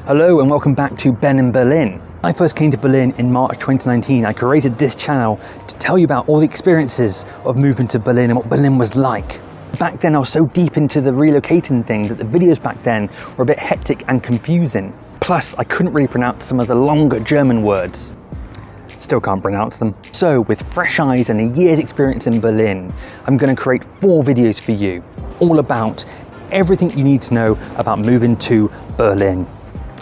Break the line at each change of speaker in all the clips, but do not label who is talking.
Hello and welcome back to Ben in Berlin. When I first came to Berlin in March 2019, I created this channel to tell you about all the experiences of moving to Berlin and what Berlin was like. Back then I was so deep into the relocating thing that the videos back then were a bit hectic and confusing. Plus I couldn't really pronounce some of the longer German words. Still can't pronounce them. So with fresh eyes and a year's experience in Berlin, I'm going to create 4 videos for you, all about everything you need to know about moving to Berlin.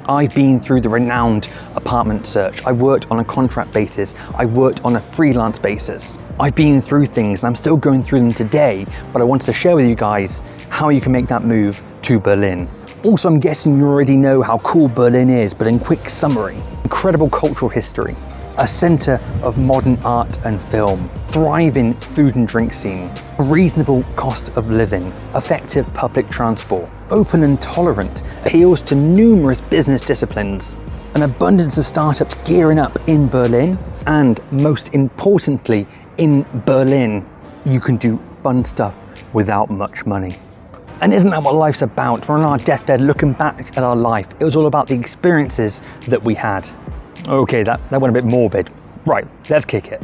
I've been through the renowned apartment search. I've worked on a contract basis. I've worked on a freelance basis. I've been through things and I'm still going through them today, but I wanted to share with you guys how you can make that move to Berlin. Also, I'm guessing you already know how cool Berlin is, but in quick summary: incredible cultural history, a centre of modern art and film, thriving food and drink scene, a reasonable cost of living, effective public transport, open and tolerant, appeals to numerous business disciplines, an abundance of startups gearing up in Berlin, and most importantly, in Berlin, you can do fun stuff without much money. And isn't that what life's about? We're on our deathbed looking back at our life. It was all about the experiences that we had. Okay, that went a bit morbid. Right, let's kick it.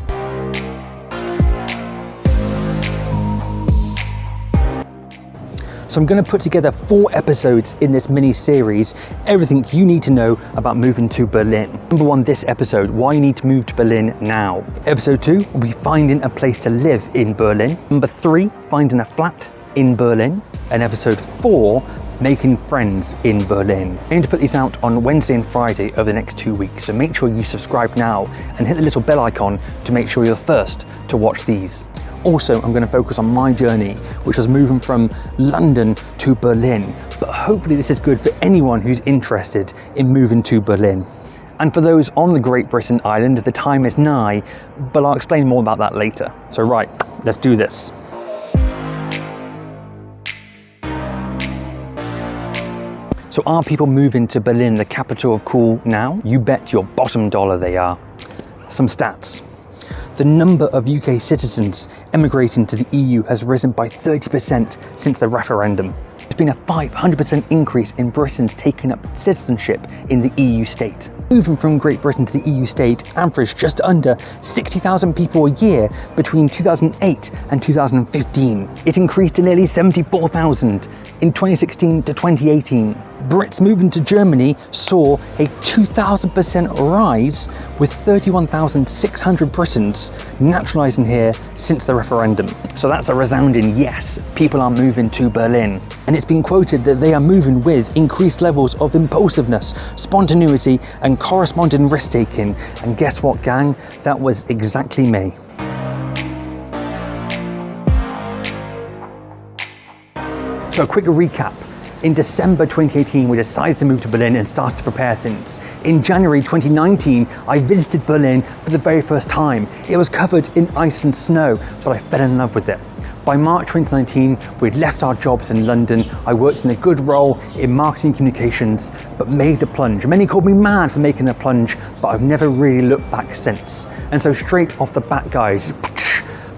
So I'm going to put together 4 episodes in this mini-series, everything you need to know about moving to Berlin. Number 1, this episode, why you need to move to Berlin now. Episode 2 will be finding a place to live in Berlin. Number 3, finding a flat in Berlin. And episode 4, making friends in Berlin. I aim to put these out on Wednesday and Friday over the next 2 weeks, so make sure you subscribe now and hit the little bell icon to make sure you're the first to watch these. Also, I'm going to focus on my journey, which was moving from London to Berlin, but hopefully this is good for anyone who's interested in moving to Berlin. And for those on the Great Britain island, the time is nigh, but I'll explain more about that later. So right, let's do this. So are people moving to Berlin, the capital of cool, now? You bet your bottom dollar they are. Some stats. The number of UK citizens emigrating to the EU has risen by 30% since the referendum. There's been a 500% increase in Britons taking up citizenship in the EU state. Moving from Great Britain to the EU state averaged just under 60,000 people a year between 2008 and 2015. It increased to nearly 74,000 in 2016 to 2018. Brits moving to Germany saw a 2,000% rise, with 31,600 Britons naturalising here since the referendum. So that's a resounding yes, people are moving to Berlin. And it's been quoted that they are moving with increased levels of impulsiveness, spontaneity and corresponding risk-taking. And guess what, gang? That was exactly me. So a quick recap. In December 2018, we decided to move to Berlin and started to prepare things. In January 2019, I visited Berlin for the very first time. It was covered in ice and snow, but I fell in love with it. By March 2019, we'd left our jobs in London. I worked in a good role in marketing communications, but made the plunge. Many called me mad for making the plunge, but I've never really looked back since. And so straight off the bat, guys,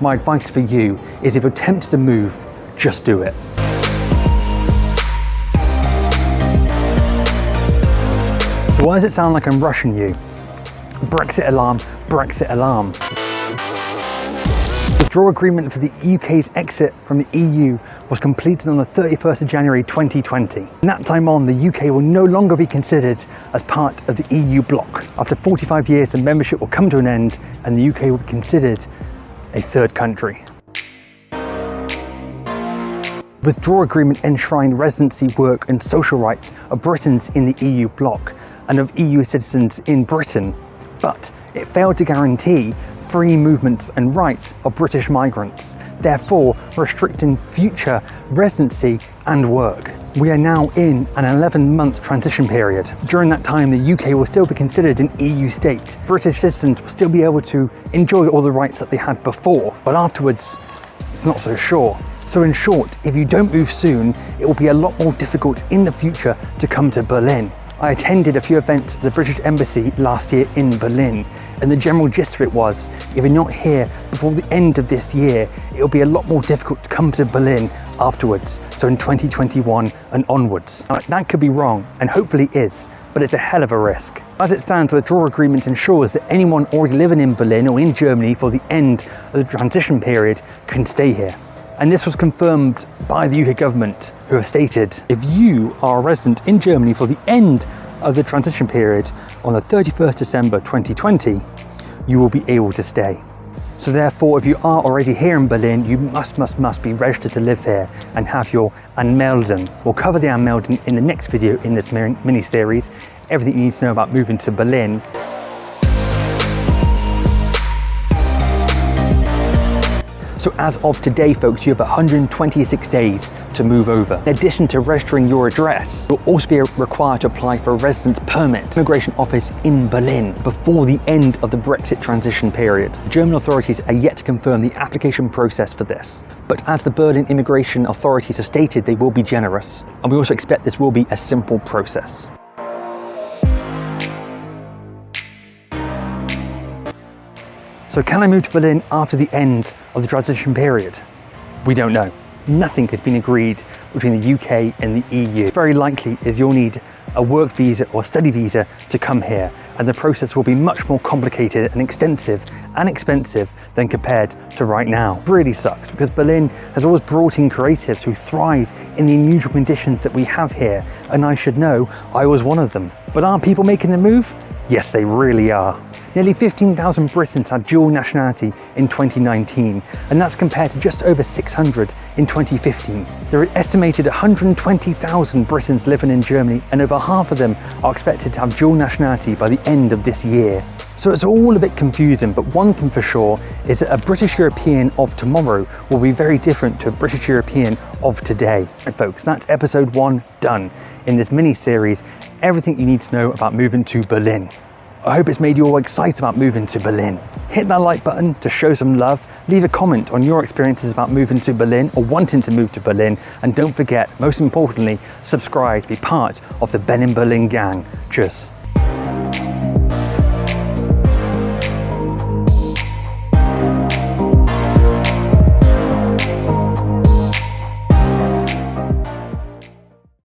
my advice for you is if you're tempted to move, just do it. So why does it sound like I'm rushing you? Brexit alarm, Brexit alarm. The withdrawal agreement for the UK's exit from the EU was completed on the 31st of January 2020. From that time on, the UK will no longer be considered as part of the EU bloc. After 45 years, the membership will come to an end and the UK will be considered a third country. Withdrawal agreement enshrined residency, work and social rights of Britons in the EU bloc and of EU citizens in Britain, but it failed to guarantee free movements and rights of British migrants, therefore restricting future residency and work. We are now in an 11-month transition period. During that time, the UK will still be considered an EU state. British citizens will still be able to enjoy all the rights that they had before, but afterwards, it's not so sure. So in short, if you don't move soon, it will be a lot more difficult in the future to come to Berlin. I attended a few events at the British Embassy last year in Berlin, and the general gist of it was, if you're not here before the end of this year, it'll be a lot more difficult to come to Berlin afterwards, so in 2021 and onwards. Now, that could be wrong, and hopefully is, but it's a hell of a risk. As it stands, the withdrawal agreement ensures that anyone already living in Berlin or in Germany for the end of the transition period can stay here. And this was confirmed by the UK government, who have stated, if you are a resident in Germany for the end of the transition period on the 31st December 2020, you will be able to stay. So therefore, if you are already here in Berlin, you must be registered to live here and have your Anmelden. We'll cover the Anmelden in the next video in this mini-series, everything you need to know about moving to Berlin. So as of today, folks, you have 126 days to move over. In addition to registering your address, you'll also be required to apply for a residence permit, immigration office in Berlin, before the end of the Brexit transition period. German authorities are yet to confirm the application process for this. But as the Berlin immigration authorities have stated, they will be generous. And we also expect this will be a simple process. So can I move to Berlin after the end of the transition period? We don't know. Nothing has been agreed between the UK and the EU. It's very likely is you'll need a work visa or study visa to come here, and the process will be much more complicated and extensive and expensive than compared to right now. It really sucks, because Berlin has always brought in creatives who thrive in the unusual conditions that we have here, and I should know I was one of them. But are people making the move? Yes, they really are. Nearly 15,000 Britons had dual nationality in 2019, and that's compared to just over 600 in 2015. There are estimated 120,000 Britons living in Germany, and over half of them are expected to have dual nationality by the end of this year. So it's all a bit confusing, but one thing for sure is that a British European of tomorrow will be very different to a British European of today. And folks, that's episode 1 done in this mini-series, everything you need to know about moving to Berlin. I hope it's made you all excited about moving to Berlin. Hit that like button to show some love, leave a comment on your experiences about moving to Berlin or wanting to move to Berlin, and don't forget, most importantly, subscribe to be part of the Ben in Berlin gang. Tschüss.